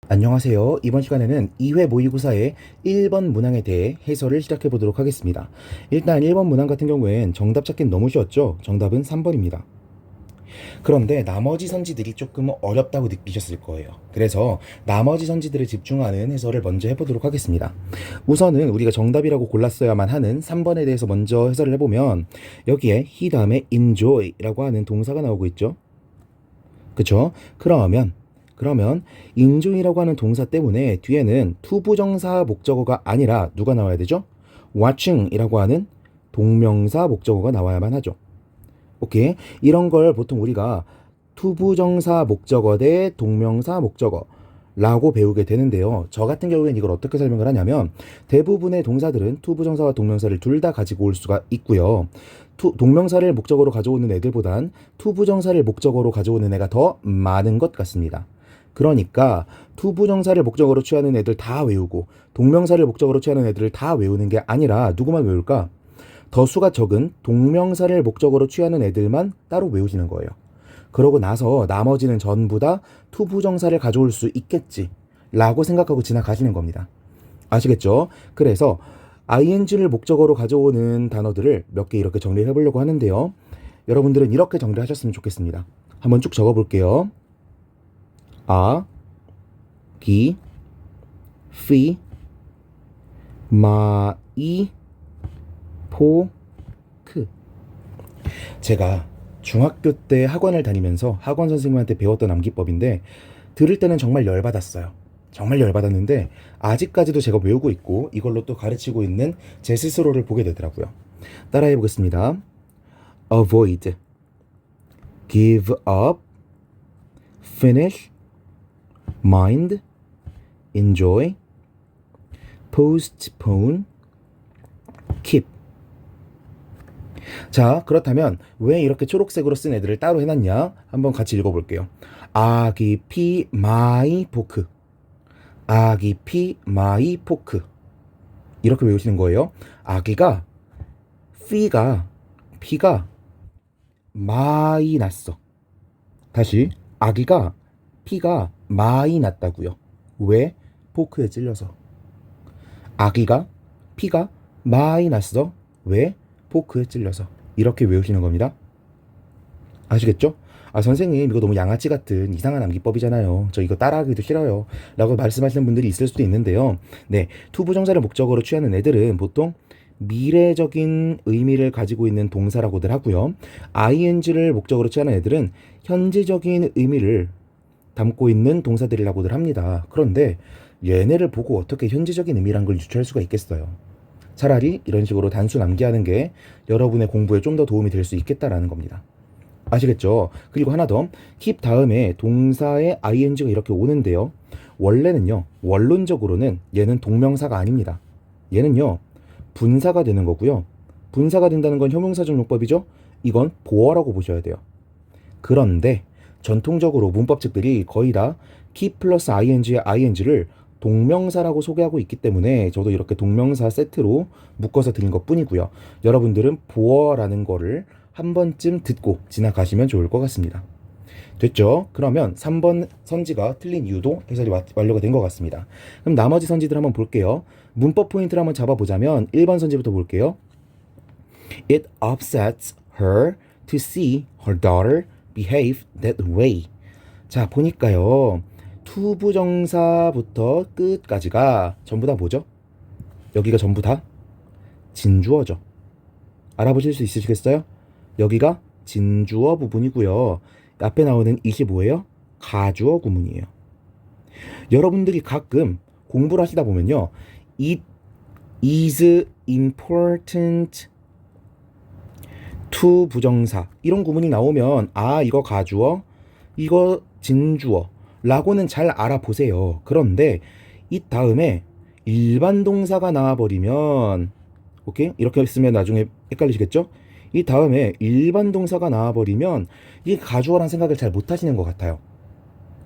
안녕하세요. 이번 시간에는 2회 모의고사의 1번 문항에 대해 해설을 시작해 보도록 하겠습니다. 일단 1번 문항 같은 경우엔 정답 찾긴 너무 쉬웠죠? 정답은 3번입니다. 그런데 나머지 선지들이 조금 어렵다고 느끼셨을 거예요. 그래서 나머지 선지들에 집중하는 해설을 먼저 해보도록 하겠습니다. 우선은 우리가 정답이라고 골랐어야만 하는 3번에 대해서 먼저 해설을 해보면 여기에 he 다음에 enjoy라고 하는 동사가 나오고 있죠? 그쵸? 그러면 enjoy라고 하는 동사 때문에 뒤에는 투부정사 목적어가 아니라 누가 나와야 되죠? watching이라고 하는 동명사 목적어가 나와야만 하죠. 오케이? 이런 걸 보통 우리가 투부정사 목적어 대 동명사 목적어 라고 배우게 되는데요. 저 같은 경우에는 이걸 어떻게 설명을 하냐면 대부분의 동사들은 투부정사와 동명사를 둘 다 가지고 올 수가 있고요. 동명사를 목적어로 가져오는 애들보단 투부정사를 목적어로 가져오는 애가 더 많은 것 같습니다. 그러니까 투부정사를 목적어로 취하는 애들 다 외우고 동명사를 목적어로 취하는 애들을 다 외우는 게 아니라 누구만 외울까? 더 수가 적은 동명사를 목적어로 취하는 애들만 따로 외우시는 거예요. 그러고 나서 나머지는 전부 다 투부정사를 가져올 수 있겠지 라고 생각하고 지나가시는 겁니다. 아시겠죠? 그래서 ing를 목적어로 가져오는 단어들을 몇 개 이렇게 정리해 보려고 하는데요. 여러분들은 이렇게 정리하셨으면 좋겠습니다. 한번 쭉 적어 볼게요. 기, 피, 마이, 포, 크. 제가 중학교 때 학원을 다니면서 학원 선생님한테 배웠던 암기법인데 들을 때는 정말 열받았어요. 정말 열받았는데 아직까지도 제가 외우고 있고 이걸로 또 가르치고 있는 제 스스로를 보게 되더라고요. 따라해 보겠습니다. avoid, give up, finish, mind, enjoy, postpone, keep. 자, 그렇다면 왜 이렇게 초록색으로 쓴 애들을 따로 해놨냐? 한번 같이 읽어볼게요. 아기 피 마이 포크. 아기 피 마이 포크. 이렇게 외우시는 거예요. 아기가 피가 많이 났어. 다시 아기가 피가 많이 났다고요. 왜? 포크에 찔려서. 아기가 피가 많이 났어. 왜? 포크에 찔려서. 이렇게 외우시는 겁니다. 아시겠죠? 아, 선생님 이거 너무 양아치 같은 이상한 암기법이잖아요. 저 이거 따라하기도 싫어요. 라고 말씀하시는 분들이 있을 수도 있는데요. 네, 투부정사를 목적어로 취하는 애들은 보통 미래적인 의미를 가지고 있는 동사라고들 하고요. ing를 목적으로 취하는 애들은 현재적인 의미를 담고 있는 동사들이라고들 합니다. 그런데 얘네를 보고 어떻게 현재적인 의미란 걸 유추할 수가 있겠어요. 차라리 이런 식으로 단순 암기하는 게 여러분의 공부에 좀 더 도움이 될 수 있겠다라는 겁니다. 아시겠죠? 그리고 하나 더, keep 다음에 동사의 ing가 이렇게 오는데요. 원래는요, 원론적으로는 얘는 동명사가 아닙니다. 얘는요, 분사가 되는 거고요. 분사가 된다는 건 형용사적 용법이죠? 이건 보어라고 보셔야 돼요. 그런데 전통적으로 문법책들이 거의 다 keep 플러스 ing의 ing를 동명사라고 소개하고 있기 때문에 저도 이렇게 동명사 세트로 묶어서 드린 것 뿐이고요. 여러분들은 보어라는 거를 한 번쯤 듣고 지나가시면 좋을 것 같습니다. 됐죠? 그러면 3번 선지가 틀린 이유도 해설이 완료가 된 것 같습니다. 그럼 나머지 선지들 한번 볼게요. 문법 포인트를 한번 잡아보자면 1번 선지부터 볼게요. It upsets her to see her daughter behave that way. 자, 보니까요. 투부정사부터 끝까지가 전부 다 뭐죠? 여기가 전부 다 진주어죠. 알아보실 수 있으시겠어요? 여기가 진주어 부분이고요. 앞에 나오는 25예요. 가주어 구문이에요. 여러분들이 가끔 공부를 하시다 보면요. It is important to 부정사 이런 구문이 나오면 아 이거 가주어 이거 진주어 라고는 잘 알아보세요. 그런데 이 다음에 일반 동사가 나와버리면 오케이? 이렇게 쓰면 나중에 헷갈리시겠죠? 이 다음에 일반 동사가 나와버리면 이 가주어란 생각을 잘 못하시는 것 같아요.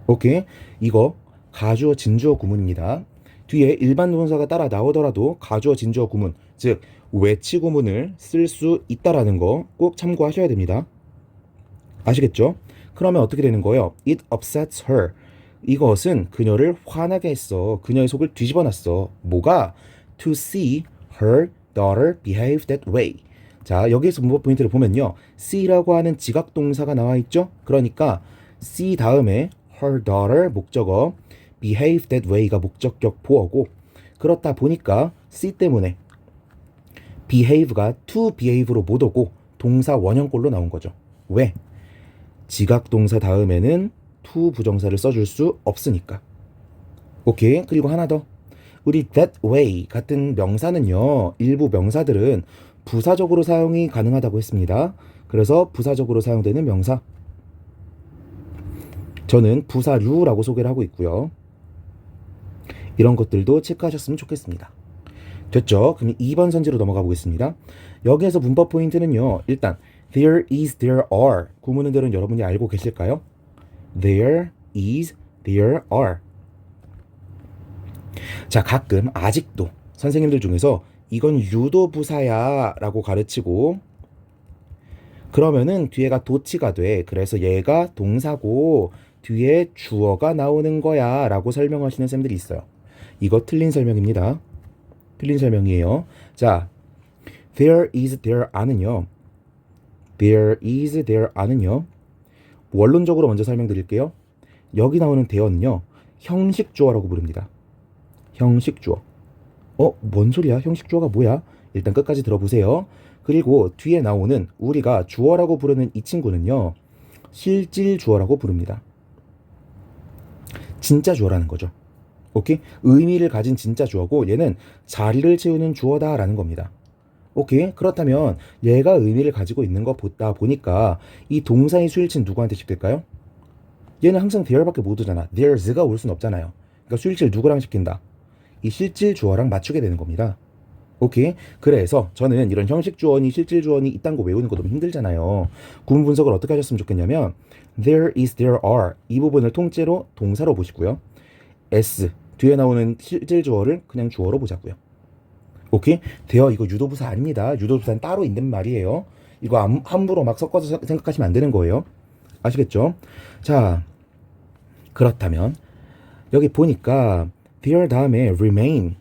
오케이? 이거 가주어 진주어 구문입니다. 뒤에 일반 동사가 따라 나오더라도 가주어 진주어 구문, 즉 외치 구문을 쓸 수 있다라는 거 꼭 참고하셔야 됩니다. 아시겠죠? 그러면 어떻게 되는 거예요? It upsets her. 이것은 그녀를 화나게 했어. 그녀의 속을 뒤집어 놨어. 뭐가? To see her daughter behave that way. 자, 여기에서 문법 포인트를 보면요. see라고 하는 지각 동사가 나와 있죠? 그러니까 see 다음에 her daughter 목적어, behave that way가 목적격 보어고, 그렇다 보니까 see 때문에 behave가 to behave로 못 오고 동사 원형꼴로 나온 거죠. 왜? 지각 동사 다음에는 to 부정사를 써줄 수 없으니까. 오케이. 그리고 하나 더. 우리 that way 같은 명사는요, 일부 명사들은 부사적으로 사용이 가능하다고 했습니다. 그래서 부사적으로 사용되는 명사, 저는 부사류라고 소개를 하고 있고요. 이런 것들도 체크하셨으면 좋겠습니다. 됐죠? 그럼 2번 선지로 넘어가 보겠습니다. 여기에서 문법 포인트는요, 일단 there is, there are 구문들은 여러분이 알고 계실까요? there is, there are. 자, 가끔 아직도 선생님들 중에서 이건 유도부사야 라고 가르치고, 그러면은 뒤에가 도치가 돼. 그래서 얘가 동사고 뒤에 주어가 나오는 거야 라고 설명하시는 쌤들이 있어요. 이거 틀린 설명입니다. 틀린 설명이에요. 자, there is, there are는요, there is, there are는요, 원론적으로 먼저 설명드릴게요. 여기 나오는 there는요, 형식 주어라고 부릅니다. 형식 주어. 뭔 소리야? 형식 주어가 뭐야? 일단 끝까지 들어보세요. 그리고 뒤에 나오는 우리가 주어라고 부르는 이 친구는요, 실질 주어라고 부릅니다. 진짜 주어라는 거죠. 오케이? 의미를 가진 진짜 주어고 얘는 자리를 채우는 주어다라는 겁니다. 오케이? 그렇다면 얘가 의미를 가지고 있는 거 보다 보니까 이 동사의 수일치는 누구한테 시킬까요? 얘는 항상 there밖에 못 오잖아. there's가 올 순 없잖아요. 그러니까 수일치를 누구랑 시킨다? 이 실질 주어랑 맞추게 되는 겁니다. 오케이? 그래서 저는 이런 형식 주어니 실질 주어니 이딴 거 외우는 거 너무 힘들잖아요. 구문 분석을 어떻게 하셨으면 좋겠냐면 there is, there are 이 부분을 통째로 동사로 보시고요. s 뒤에 나오는 실질 주어를 그냥 주어로 보자고요. 오케이? 이거 유도부사 아닙니다. 유도부사는 따로 있는 말이에요. 이거 함부로 막 섞어서 생각하시면 안 되는 거예요. 아시겠죠? 자, 그렇다면 여기 보니까 there 다음에 remain,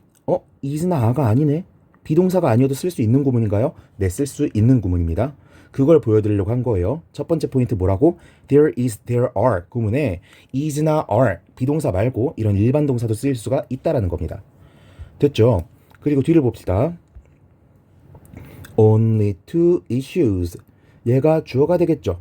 is나 a가 아니네. 비동사가 아니어도 쓸 수 있는 구문인가요? 네, 쓸 수 있는 구문입니다. 그걸 보여드리려고 한 거예요. 첫 번째 포인트 뭐라고? There is, there are 구문에 is나 are 비동사 말고 이런 일반 동사도 쓰일 수가 있다라는 겁니다. 됐죠? 그리고 뒤를 봅시다. Only two issues. 얘가 주어가 되겠죠?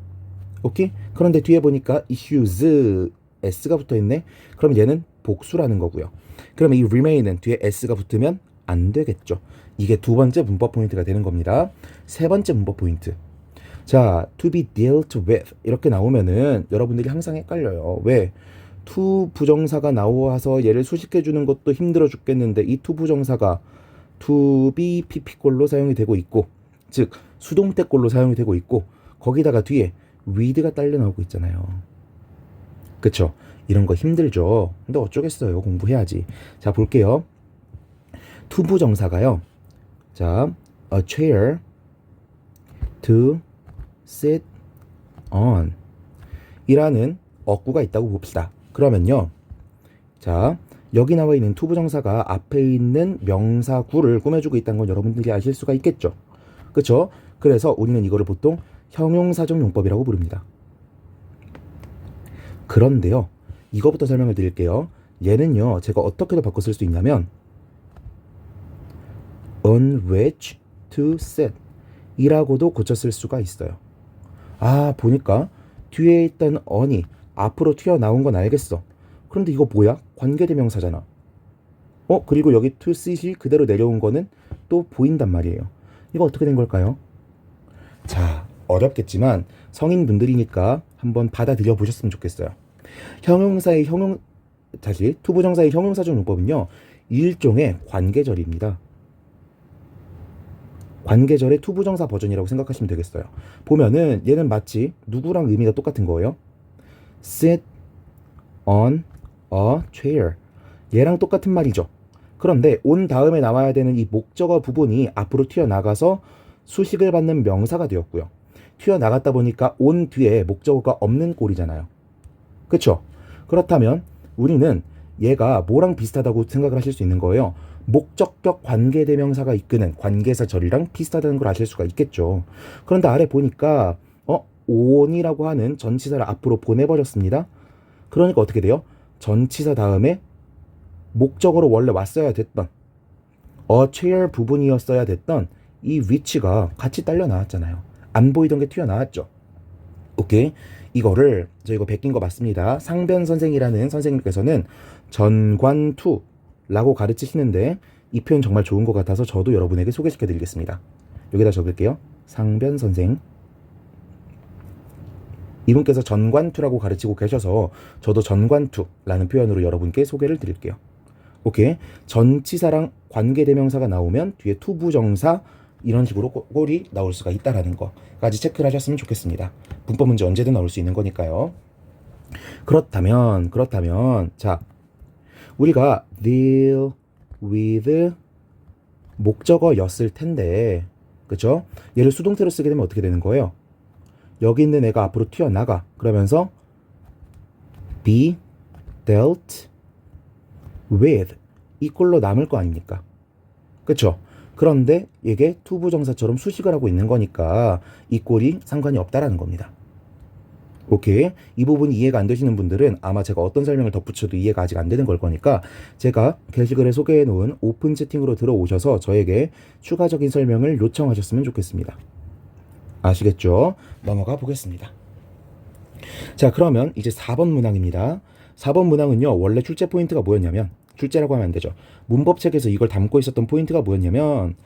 오케이? 그런데 뒤에 보니까 issues s가 붙어있네. 그럼 얘는 복수라는 거고요. 그러면 이 remain은 뒤에 s가 붙으면 안 되겠죠. 이게 두 번째 문법 포인트가 되는 겁니다. 세 번째 문법 포인트. 자, to be dealt with 이렇게 나오면은 여러분들이 항상 헷갈려요. 왜? to 부정사가 나와서 얘를 수식해 주는 것도 힘들어 죽겠는데 이 to 부정사가 to be pp꼴로 사용이 되고 있고, 즉 수동태꼴로 사용이 되고 있고, 거기다가 뒤에 with가 딸려 나오고 있잖아요. 그쵸? 이런 거 힘들죠. 근데 어쩌겠어요. 공부해야지. 자, 볼게요. to 부정사가요. 자, a chair to sit on 이라는 어구가 있다고 봅시다. 그러면요, 자, 여기 나와 있는 to 부정사가 앞에 있는 명사구를 꾸며주고 있다는 건 여러분들이 아실 수가 있겠죠. 그쵸? 그래서 우리는 이거를 보통 형용사적 용법이라고 부릅니다. 그런데요, 이거부터 설명을 드릴게요. 얘는요, 제가 어떻게도 바꿔 쓸 수 있냐면 on which to sit 이라고도 고쳐 쓸 수가 있어요. 아, 보니까 뒤에 있던 on이 앞으로 튀어나온 건 알겠어. 그런데 이거 뭐야? 관계대명사잖아. 그리고 여기 to sit이 그대로 내려온 거는 또 보인단 말이에요. 이거 어떻게 된 걸까요? 자, 어렵겠지만 성인분들이니까 한번 받아들여 보셨으면 좋겠어요. 형용사의 다시 투부정사의 형용사적 용법은요, 일종의 관계절입니다. 관계절의 투부정사 버전이라고 생각하시면 되겠어요. 보면은 얘는 마치 누구랑 의미가 똑같은 거예요? sit on a chair 얘랑 똑같은 말이죠. 그런데 on 다음에 나와야 되는 이 목적어 부분이 앞으로 튀어나가서 수식을 받는 명사가 되었고요. 튀어나갔다 보니까 on 뒤에 목적어가 없는 꼴이잖아요. 그쵸? 그렇다면 우리는 얘가 뭐랑 비슷하다고 생각을 하실 수 있는 거예요. 목적격 관계대명사가 이끄는 관계사절이랑 비슷하다는 걸 아실 수가 있겠죠. 그런데 아래 보니까 on이라고 하는 전치사를 앞으로 보내버렸습니다. 그러니까 어떻게 돼요? 전치사 다음에 목적으로 원래 왔어야 됐던 a chair 부분이었어야 됐던 이 위치가 같이 딸려 나왔잖아요. 안 보이던 게 튀어나왔죠. 오케이. 이거를 저 이거 베낀 거 맞습니다. 상변 선생이라는 선생님께서는 전관투라고 가르치시는데 이 표현 정말 좋은 것 같아서 저도 여러분에게 소개시켜 드리겠습니다. 여기다 적을게요. 상변 선생. 이분께서 전관투라고 가르치고 계셔서 저도 전관투라는 표현으로 여러분께 소개를 드릴게요. 오케이. 전치사랑 관계대명사가 나오면 뒤에 투부정사 이런 식으로 꼴이 나올 수가 있다라는 거까지 체크를 하셨으면 좋겠습니다. 문법 문제 언제든 나올 수 있는 거니까요. 그렇다면 자, 우리가 deal with 목적어였을 텐데, 그쵸? 얘를 수동태로 쓰게 되면 어떻게 되는 거예요? 여기 있는 애가 앞으로 튀어나가. 그러면서 be dealt with 이 꼴로 남을 거 아닙니까? 그쵸? 그런데 이게 투부정사처럼 수식을 하고 있는 거니까 이 꼴이 상관이 없다라는 겁니다. 오케이. 이 부분이 이해가 안 되시는 분들은 아마 제가 어떤 설명을 덧붙여도 이해가 아직 안 되는 걸 거니까 제가 게시글에 소개해 놓은 오픈 채팅으로 들어오셔서 저에게 추가적인 설명을 요청하셨으면 좋겠습니다. 아시겠죠? 넘어가 보겠습니다. 자, 그러면 이제 4번 문항입니다. 4번 문항은요, 원래 출제 포인트가 뭐였냐면, 출제라고 하면 안 되죠. 문법책에서 이걸 담고 있었던 포인트가 뭐였냐면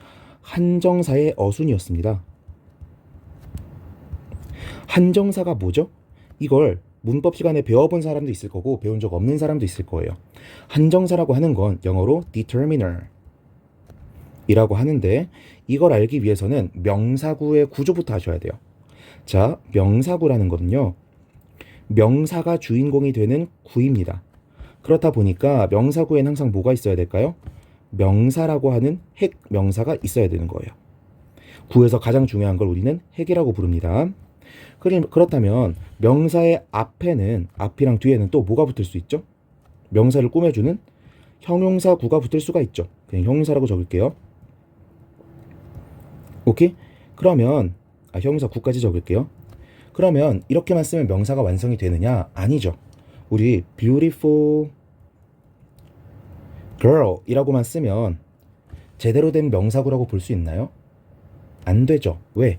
한정사의 어순이었습니다. 한정사가 뭐죠? 이걸 문법 시간에 배워본 사람도 있을 거고 배운 적 없는 사람도 있을 거예요. 한정사라고 하는 건 영어로 determiner 이라고 하는데 이걸 알기 위해서는 명사구의 구조부터 아셔야 돼요. 자, 명사구라는 거는요, 명사가 주인공이 되는 구입니다. 그렇다 보니까 명사구에는 항상 뭐가 있어야 될까요? 명사라고 하는 핵 명사가 있어야 되는 거예요. 구에서 가장 중요한 걸 우리는 핵이라고 부릅니다. 그렇다면 명사의 앞에는, 앞이랑 뒤에는 또 뭐가 붙을 수 있죠? 명사를 꾸며주는 형용사 구가 붙을 수가 있죠. 그냥 형용사라고 적을게요. 오케이? 그러면 형용사 구까지 적을게요. 그러면 이렇게만 쓰면 명사가 완성이 되느냐? 아니죠. 우리 beautiful girl 이라고만 쓰면 제대로 된 명사구라고 볼 수 있나요? 안 되죠. 왜?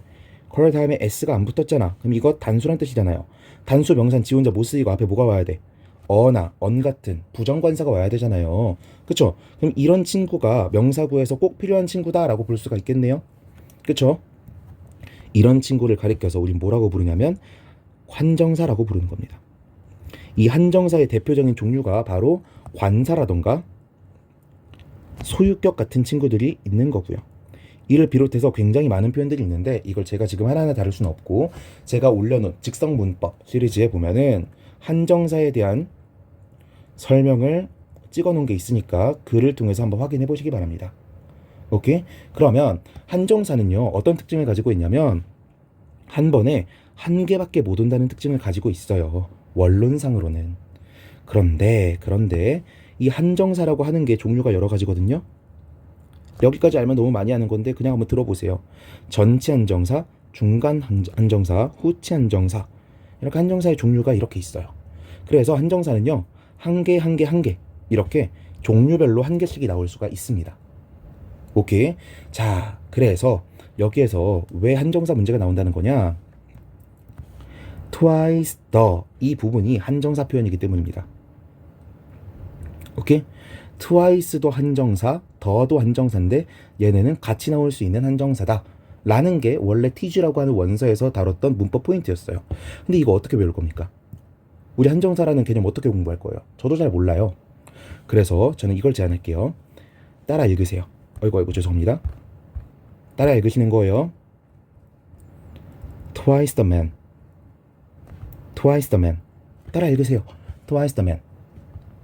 girl 다음에 s가 안 붙었잖아. 그럼 이거 단수란 뜻이잖아요. 단수 명사는 지 혼자 못 쓰이고 앞에 뭐가 와야 돼? 어나 언 같은 부정관사가 와야 되잖아요. 그쵸? 그럼 이런 친구가 명사구에서 꼭 필요한 친구다라고 볼 수가 있겠네요. 그쵸? 이런 친구를 가리켜서 우린 뭐라고 부르냐면 한정사라고 부르는 겁니다. 이 한정사의 대표적인 종류가 바로 관사라던가 소유격 같은 친구들이 있는 거고요. 이를 비롯해서 굉장히 많은 표현들이 있는데 이걸 제가 지금 하나하나 다룰 수는 없고 제가 올려놓은 직성문법 시리즈에 보면은 한정사에 대한 설명을 찍어놓은 게 있으니까 글을 통해서 한번 확인해 보시기 바랍니다. 오케이? 그러면 한정사는요, 어떤 특징을 가지고 있냐면 한 번에 한 개밖에 못 온다는 특징을 가지고 있어요. 원론상으로는. 그런데 이 한정사라고 하는 게 종류가 여러 가지거든요. 여기까지 알면 너무 많이 하는 건데 그냥 한번 들어보세요. 전치 한정사, 중간 한정사, 후치 한정사, 이렇게 한정사의 종류가 이렇게 있어요. 그래서 한정사는요, 한 개 이렇게 종류별로 한 개씩이 나올 수가 있습니다. 오케이? 자, 그래서 여기에서 왜 한정사 문제가 나온다는 거냐? twice the 이 부분이 한정사 표현이기 때문입니다. 오케이? twice도 한정사, 더도 한정사인데 얘네는 같이 나올 수 있는 한정사다 라는 게 원래 TG라고 하는 원서에서 다뤘던 문법 포인트였어요. 근데 이거 어떻게 배울 겁니까? 우리 한정사라는 개념 어떻게 공부할 거예요? 저도 잘 몰라요. 그래서 저는 이걸 제안할게요. 따라 읽으세요. 아이고 죄송합니다. 따라 읽으시는 거예요. Twice the man. Twice the man. 따라 읽으세요. Twice the man.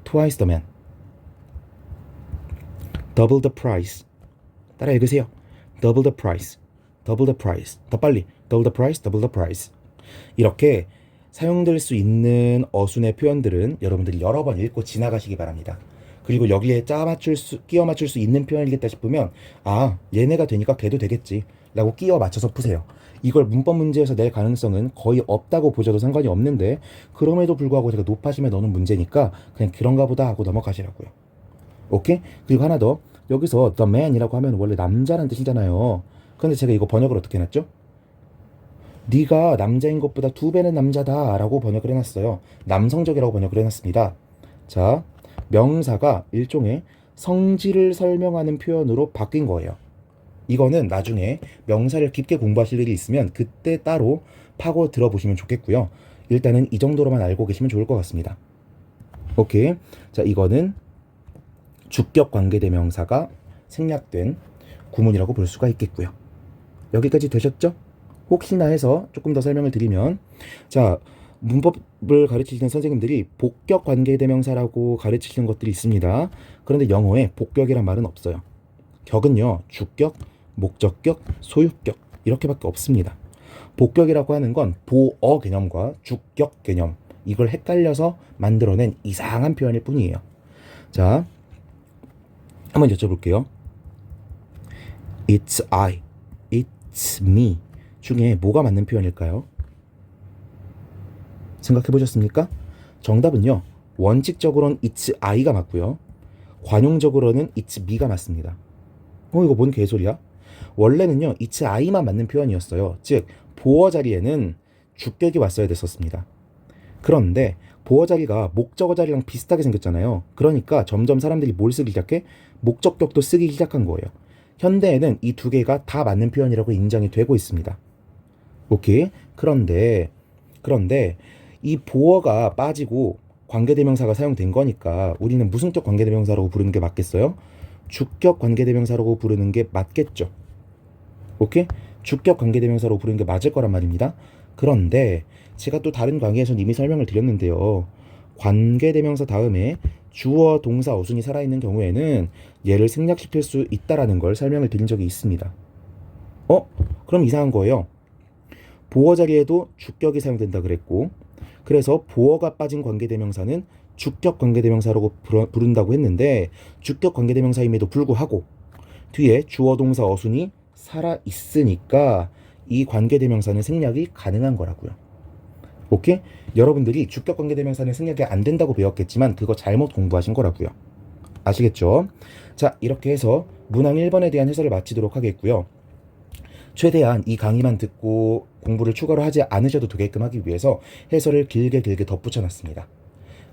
Twice the man. Double the price. 따라 읽으세요. Double the price. Double the price. 더 빨리. Double the price. Double the price. 이렇게 사용될 수 있는 어순의 표현들은 여러분들이 여러 번 읽고 지나가시기 바랍니다. 그리고 여기에 끼워 맞출 수 있는 표현이겠다 싶으면 아, 얘네가 되니까 걔도 되겠지 라고 끼워 맞춰서 푸세요. 이걸 문법 문제에서 낼 가능성은 거의 없다고 보셔도 상관이 없는데 그럼에도 불구하고 제가 높아심에 넣는 문제니까 그냥 그런가 보다 하고 넘어가시라고요. 오케이? 그리고 하나 더, 여기서 the man이라고 하면 원래 남자란 뜻이잖아요. 근데 제가 이거 번역을 어떻게 해놨죠? 네가 남자인 것보다 2배는 남자다 라고 번역을 해놨어요. 남성적이라고 번역을 해놨습니다. 자, 명사가 일종의 성질을 설명하는 표현으로 바뀐 거예요. 이거는 나중에 명사를 깊게 공부하실 일이 있으면 그때 따로 파고 들어보시면 좋겠고요. 일단은 이 정도로만 알고 계시면 좋을 것 같습니다. 오케이. 자, 이거는 주격 관계대명사가 생략된 구문이라고 볼 수가 있겠고요. 여기까지 되셨죠? 혹시나 해서 조금 더 설명을 드리면, 자, 문법을 가르치시는 선생님들이 복격 관계대명사라고 가르치시는 것들이 있습니다. 그런데 영어에 복격이란 말은 없어요. 격은요, 주격, 목적격, 소유격 이렇게밖에 없습니다. 복격이라고 하는 건 보어 개념과 주격 개념, 이걸 헷갈려서 만들어낸 이상한 표현일 뿐이에요. 자, 한번 여쭤볼게요. It's I, it's me 중에 뭐가 맞는 표현일까요? 생각해 보셨습니까? 정답은요, 원칙적으로는 it's I가 맞고요, 관용적으로는 it's me가 맞습니다. 이거 뭔 개소리야? 원래는요, it's I만 맞는 표현이었어요. 즉, 보어 자리에는 주격이 왔어야 됐었습니다. 그런데 보어 자리가 목적어 자리랑 비슷하게 생겼잖아요. 그러니까 점점 사람들이 뭘 쓰기 시작해? 목적격도 쓰기 시작한 거예요. 현대에는 이 두 개가 다 맞는 표현이라고 인정이 되고 있습니다. 오케이? 그런데 이 보어가 빠지고 관계대명사가 사용된 거니까 우리는 무슨격 관계대명사라고 부르는 게 맞겠어요? 주격 관계대명사라고 부르는 게 맞겠죠. 오케이? 주격 관계대명사로 부르는 게 맞을 거란 말입니다. 그런데 제가 또 다른 강의에서 이미 설명을 드렸는데요. 관계대명사 다음에 주어, 동사, 어순이 살아있는 경우에는 얘를 생략시킬 수 있다라는 걸 설명을 드린 적이 있습니다. 그럼 이상한 거예요. 보어 자리에도 주격이 사용된다 그랬고, 그래서 보어가 빠진 관계대명사는 주격 관계대명사라고 부른다고 했는데, 주격 관계대명사임에도 불구하고 뒤에 주어, 동사, 어순이 살아있으니까 이 관계대명사는 생략이 가능한 거라고요. 오케이? 여러분들이 주격 관계대명사는 생략이 안 된다고 배웠겠지만 그거 잘못 공부하신 거라고요. 아시겠죠? 자, 이렇게 해서 문항 1번에 대한 해설을 마치도록 하겠고요. 최대한 이 강의만 듣고 공부를 추가로 하지 않으셔도 되게끔 하기 위해서 해설을 길게 덧붙여놨습니다.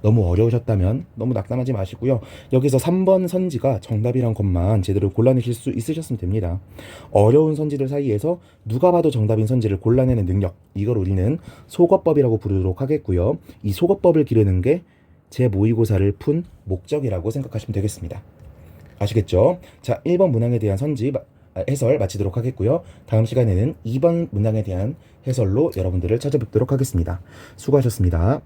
너무 어려우셨다면 너무 낙담하지 마시고요. 여기서 3번 선지가 정답이란 것만 제대로 골라내실 수 있으셨으면 됩니다. 어려운 선지들 사이에서 누가 봐도 정답인 선지를 골라내는 능력, 이걸 우리는 속어법이라고 부르도록 하겠고요. 이 속어법을 기르는 게 제 모의고사를 푼 목적이라고 생각하시면 되겠습니다. 아시겠죠? 자, 1번 문항에 대한 해설 마치도록 하겠고요. 다음 시간에는 2번 문항에 대한 해설로 여러분들을 찾아뵙도록 하겠습니다. 수고하셨습니다.